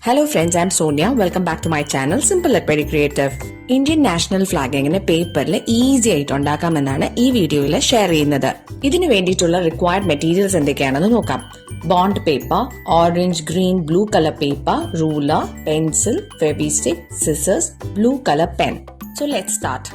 Hello friends, I'm Sonia. Welcome back to my channel Simple but Very Creative. Indian National Flag എങ്ങനെ പേപ്പറിൽ easy ആയിട്ട് ഉണ്ടാക്കാമെന്നാണ് ഈ വീഡിയോയിൽ share ചെയ്യുന്നത്. ഇതിനു വേണ്ടിയിട്ടുള്ള റിക്വയർഡ് മെറ്റീരിയൽസ് എന്തൊക്കെയാണെന്ന് നോക്കാം. Bond paper, orange, green, blue colour paper, ruler, pencil, Fevistick, scissors, blue colour pen. So let's start.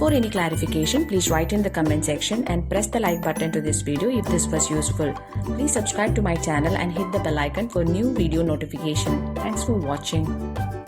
For any clarification, please write in the comment section and press the like button to this video if this was useful. Please subscribe to my channel and hit the bell icon for new video notification. Thanks for watching.